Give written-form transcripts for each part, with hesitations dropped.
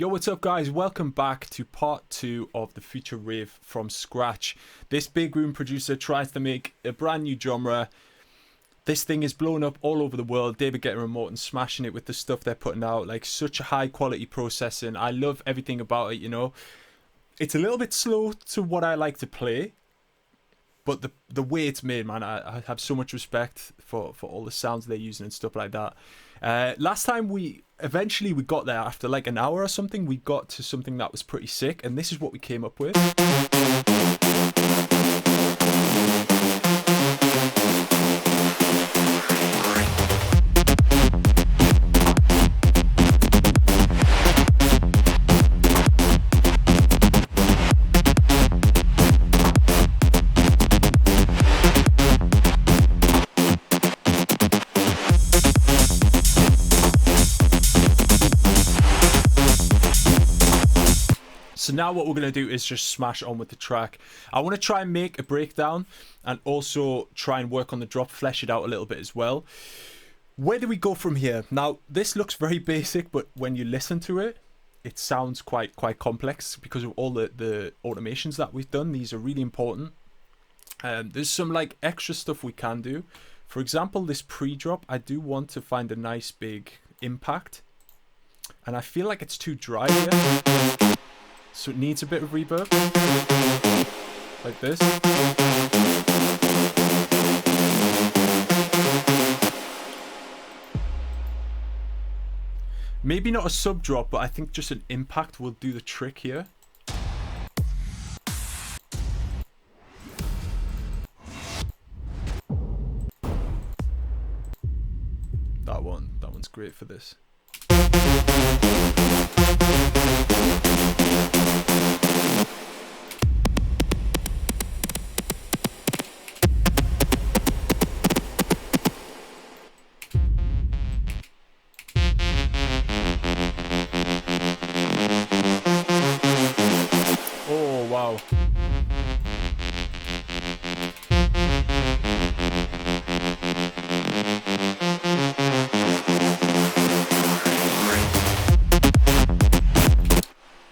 Yo, what's up guys? Welcome back to part 2 of the Future Rave from scratch. This big room producer tries to make a brand new genre. This thing is blowing up all over the world. David Guetta and Morton smashing it with the stuff they're putting out. Like, such a high quality processing. I love everything about it, you know. It's a little bit slow to what I like to play, but the way it's made, man, I have so much respect for all the sounds they're using and stuff like that. Last time we got there after like an hour or something. We got to something that was pretty sick, and this is what we came up with. So now what we're going to do is just smash on with the track. I want to try and make a breakdown and also try and work on the drop, flesh it out a little bit as well. Where do we go from here? Now, this looks very basic, but when you listen to it, it sounds quite complex because of all the automations that we've done. These are really important. There's some like extra stuff we can do. For example, this pre-drop, I do want to find a nice big impact. And I feel like it's too dry here. So it needs a bit of reverb, like this. Maybe not a sub drop, but I think just an impact will do the trick here. That one's great for this. Oh, wow.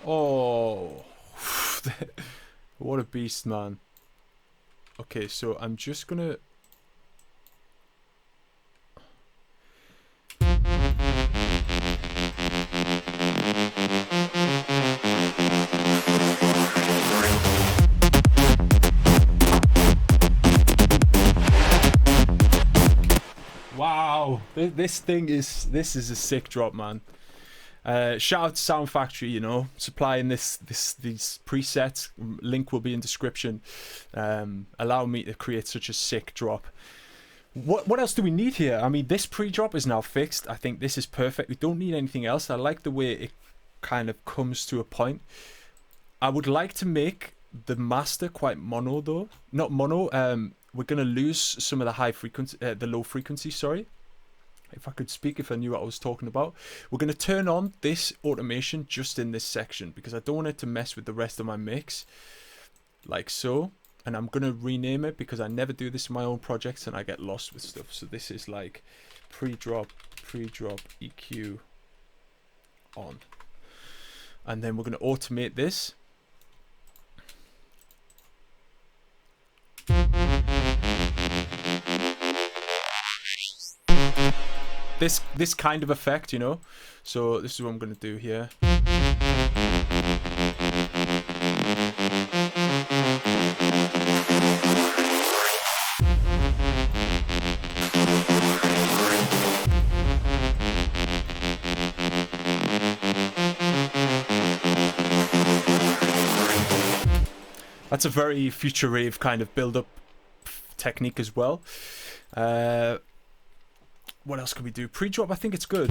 Oh, what a beast, man. Okay, so I'm just gonna... Wow, this is a sick drop, man. Shout out to Sound Factory, you know, supplying these presets. Link will be in description. Allow me to create such a sick drop. What else do we need here? I mean, this pre-drop is now fixed. I think this is perfect. We don't need anything else. I like the way it kind of comes to a point. I would like to make the master quite mono though. Not mono. We're gonna lose some of the high frequency, the low frequency. Sorry. If I could speak, if I knew what I was talking about. We're going to turn on this automation just in this section because I don't want it to mess with the rest of my mix. Like so. And I'm going to rename it because I never do this in my own projects and I get lost with stuff. So this is like pre-drop EQ on. And then we're going to automate this. This kind of effect, you know. So this is what I'm going to do here. That's a very Future Rave kind of build-up technique as well. What else can we do? Pre-drop, I think it's good.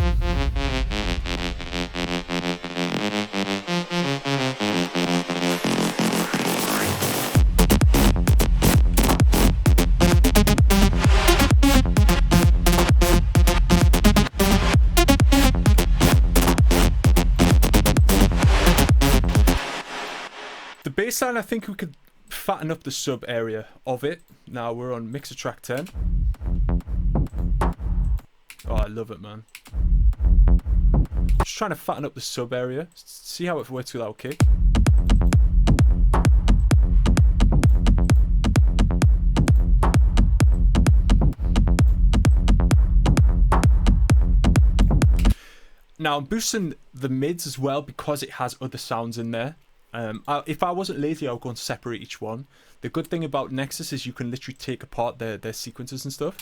The bassline, I think we could fatten up the sub area of it. Now we're on mixer track 10. Oh, I love it, man. Just trying to fatten up the sub area. See how it works without kick. Now I'm boosting the mids as well because it has other sounds in there. If I wasn't lazy, I would go and separate each one. The good thing about Nexus is you can literally take apart their sequences and stuff.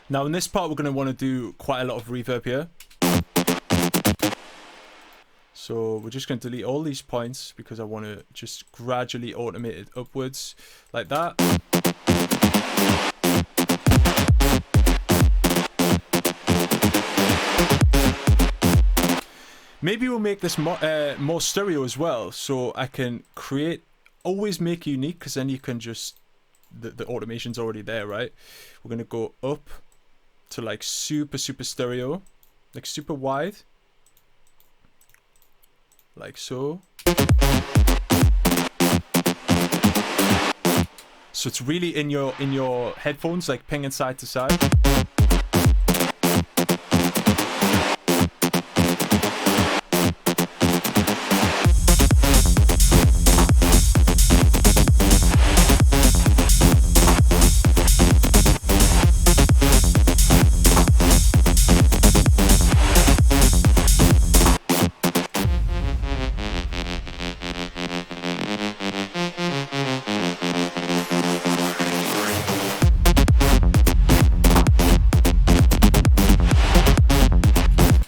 Now in this part we're going to want to do quite a lot of reverb here. So we're just going to delete all these points because I want to just gradually automate it upwards like that. Maybe we'll make this more stereo as well, so I can always make unique, because then you can just, the automation's already there, right? We're going to go up to like super stereo, like super wide, like so. So it's really in your headphones, like pinging side to side.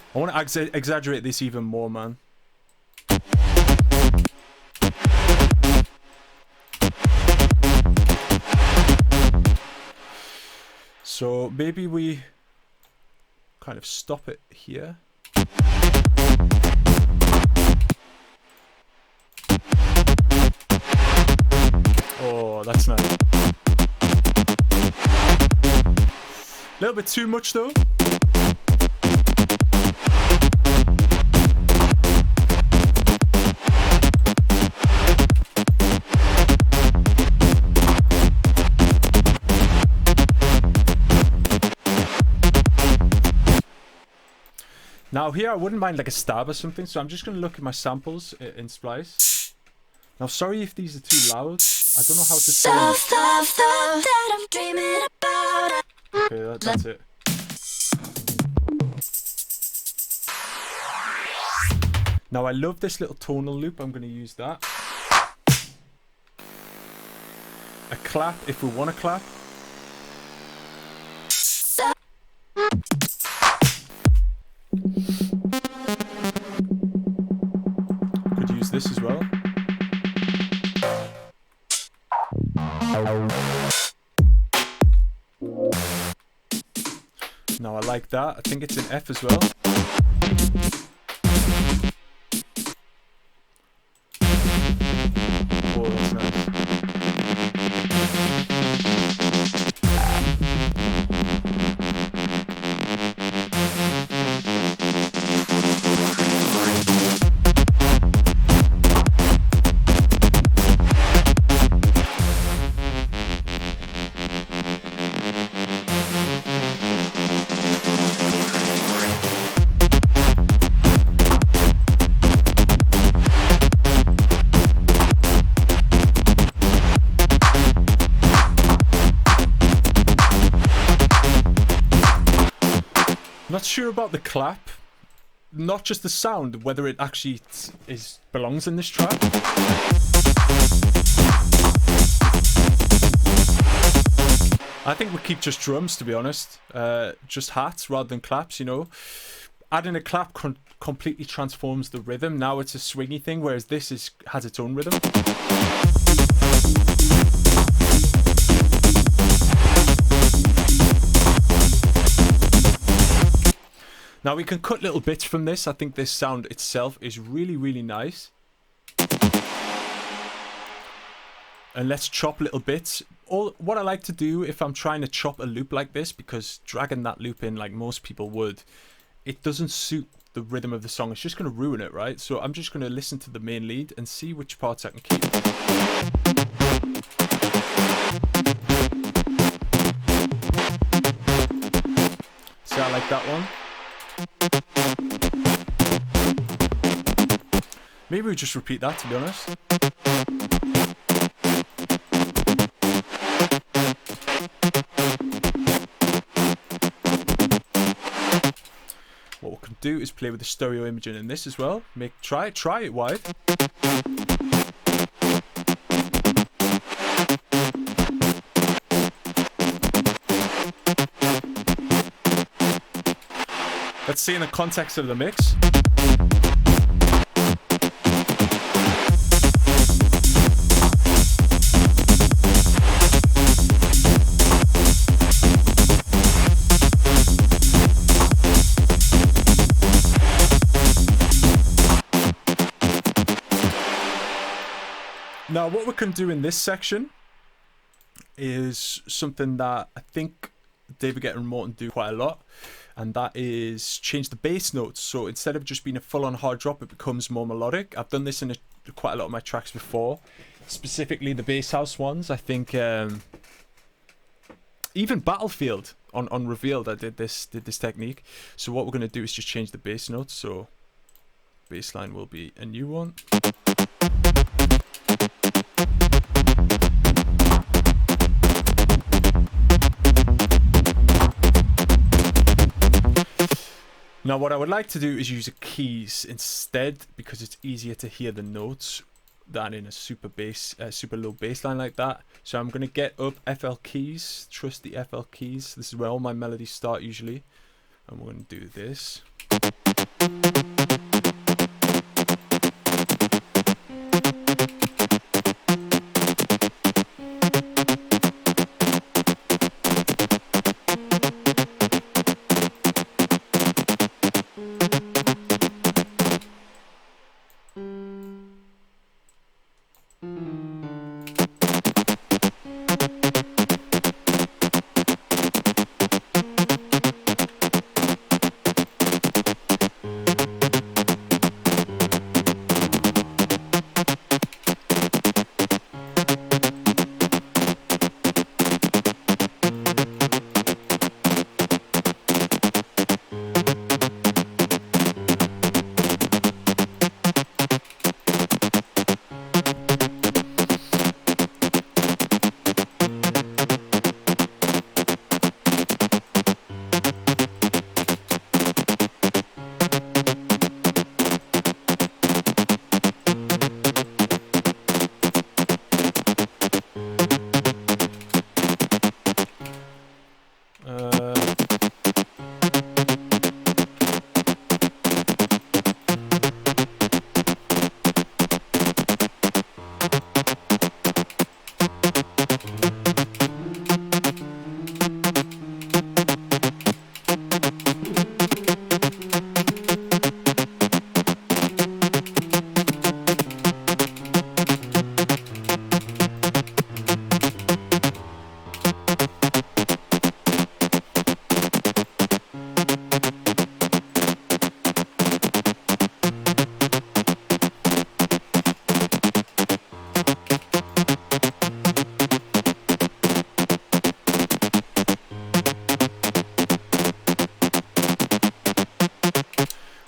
I want to exaggerate this even more, man. So maybe we kind of stop it here. Oh, that's nice. A little bit too much though. Now here I wouldn't mind like a stab or something, so I'm just going to look at my samples in Splice. Now sorry if these are too loud, I don't know how to turn. Okay, that's it. Now I love this little tonal loop, I'm going to use that. A clap if we want to clap. Could use this as well. Now I like that. I think it's an F as well. Oh, that's nice. Not sure about the clap, not just the sound, whether it actually belongs in this track. I think we keep just drums, to be honest. Just hats rather than claps, you know. Adding a clap completely transforms the rhythm. Now it's a swingy thing, whereas this has its own rhythm. Now we can cut little bits from this. I think this sound itself is really, really nice. And let's chop little bits. What I like to do if I'm trying to chop a loop like this, because dragging that loop in like most people would, it doesn't suit the rhythm of the song. It's just going to ruin it, right? So I'm just going to listen to the main lead and see which parts I can keep. See, I like that one. Maybe we just repeat that, to be honest. What we can do is play with the stereo imaging in this as well. Try it wide. Let's see in the context of the mix. Now, what we can do in this section is something that I think David Guetta and Morton do quite a lot, and that is change the bass notes. So instead of just being a full-on hard drop, it becomes more melodic. I've done this in quite a lot of my tracks before, specifically the bass house ones. I think even Battlefield on Revealed, I did this technique. So what we're going to do is just change the bass notes. So bassline will be a new one. Now what I would like to do is use a keys instead, because it's easier to hear the notes than in a super low bass line like that. So I'm going to get up FL keys, trust the FL keys. This is where all my melodies start usually. And we're going to do this.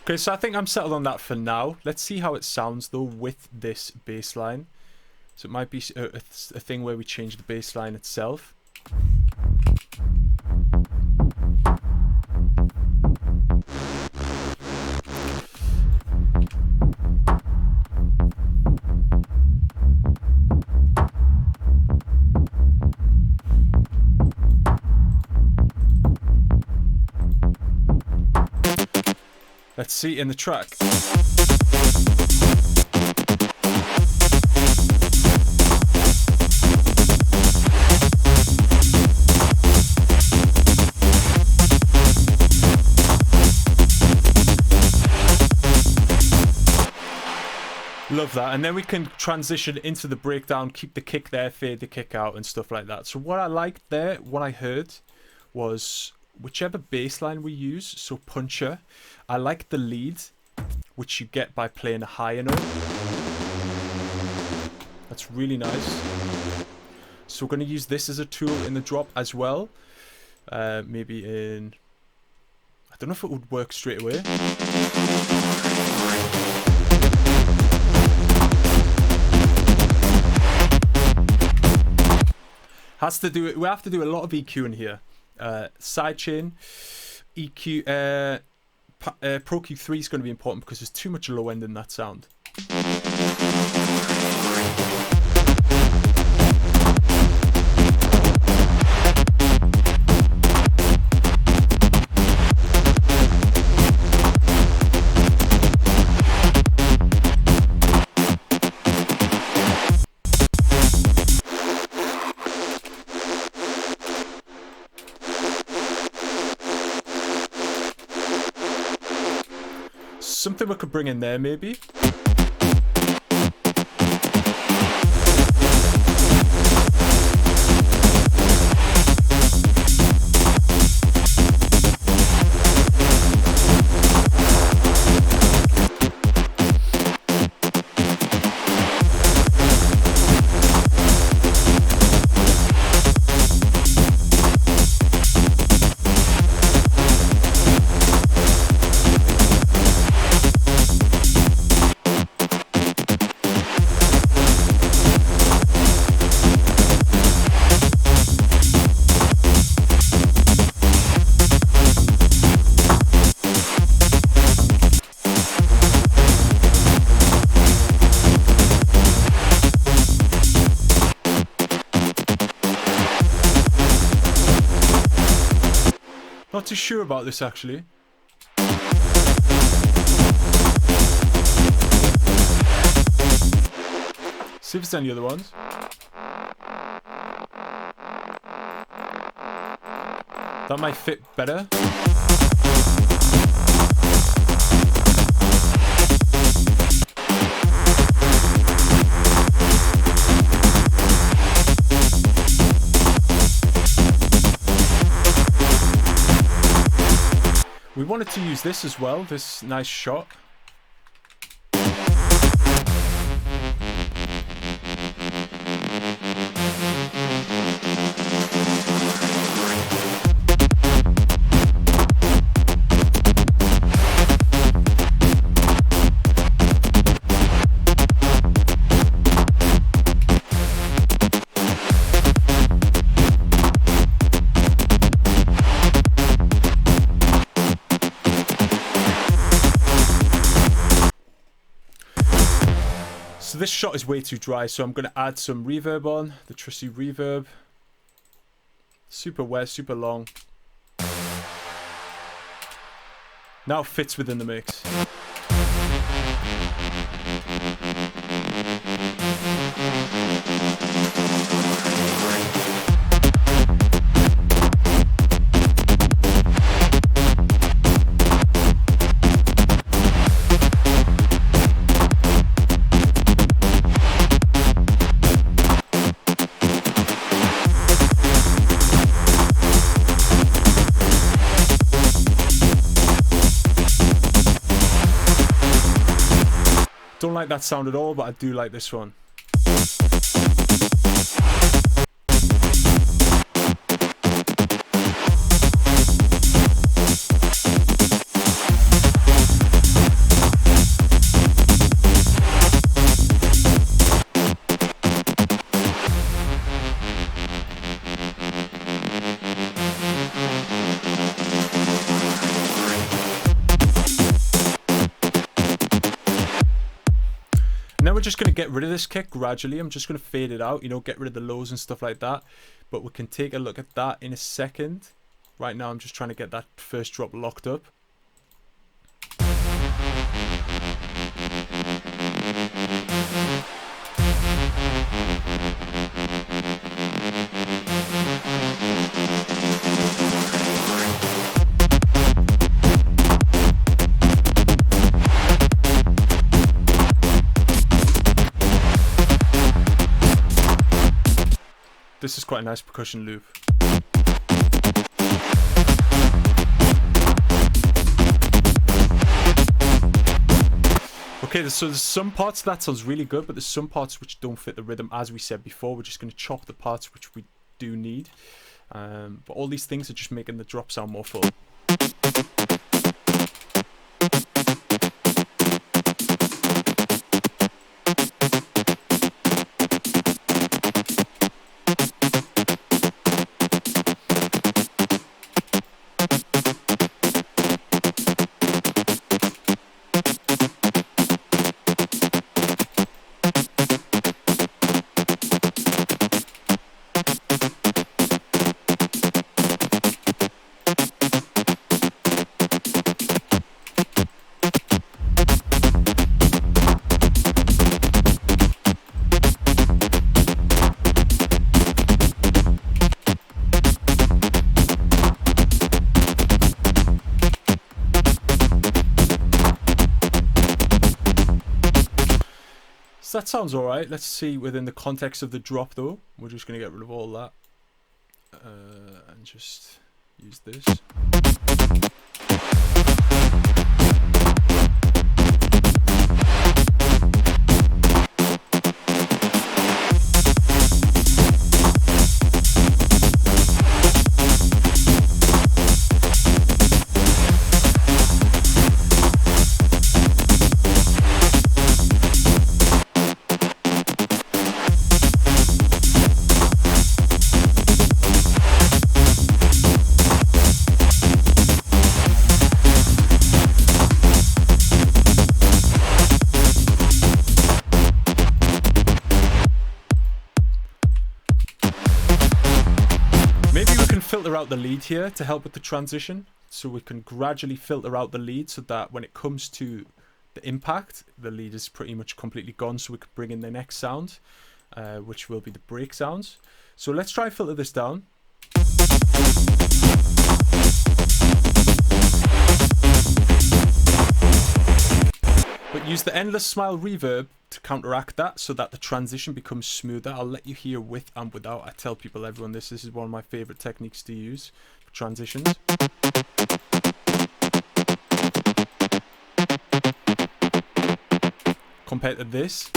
Okay, so I think I'm settled on that for now. Let's see how it sounds though with this bass line. So it might be a thing where we change the bass line itself. Let's see in the track. Love that. And then we can transition into the breakdown, keep the kick there, fade the kick out and stuff like that. So what I liked there, what I heard was whichever bass line we use, so puncher, I like the lead, which you get by playing a higher note. That's really nice. So we're going to use this as a tool in the drop as well. Maybe in... I don't know if it would work straight away. Has to do it. We have to do a lot of EQ in here. Sidechain, EQ, Pro Q3 is going to be important because there's too much low end in that sound. Something we could bring in there, maybe. Not too sure about this actually. See if there's any other ones. That might fit better. We wanted to use this as well, this nice shot. So this shot is way too dry, so I'm going to add some reverb on, the trusty reverb. Super wet, super long. Now it fits within the mix. Don't like that sound at all, but I do like this one. Now we're just going to get rid of this kick gradually. I'm just going to fade it out, you know, get rid of the lows and stuff like that. But we can take a look at that in a second. Right now I'm just trying to get that first drop locked up. This is quite a nice percussion loop. Okay, so there's some parts that sounds really good, but there's some parts which don't fit the rhythm. As we said before, we're just going to chop the parts which we do need. But all these things are just making the drop sound more full. So that sounds alright. Let's see within the context of the drop though. We're just going to get rid of all that and just use this. Filter out the lead here to help with the transition, so we can gradually filter out the lead so that when it comes to the impact, the lead is pretty much completely gone, so we can bring in the next sound, which will be the break sounds. So let's try and filter this down. But use the endless smile reverb to counteract that so that the transition becomes smoother. I'll let you hear with and without. I tell people, everyone, this is one of my favorite techniques to use for transitions. Compared to this.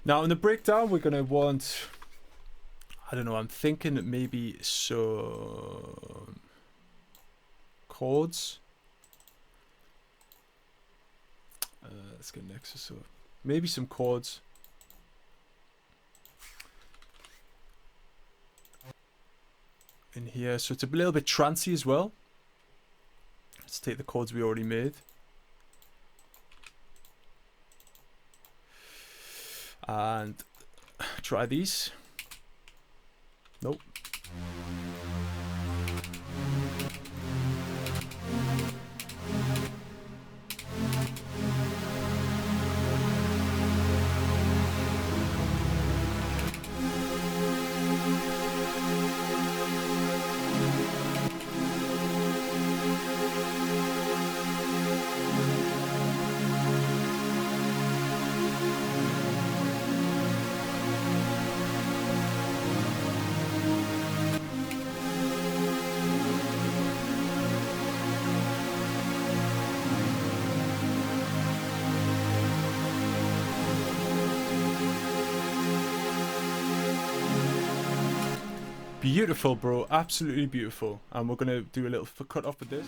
Now in the breakdown we're going to want, I don't know, I'm thinking maybe some chords. Let's get next, so maybe some chords. In here, so it's a little bit trancey as well. Let's take the chords we already made. And try these. Nope. Beautiful, bro. Absolutely beautiful. And we're going to do a little cut off with this.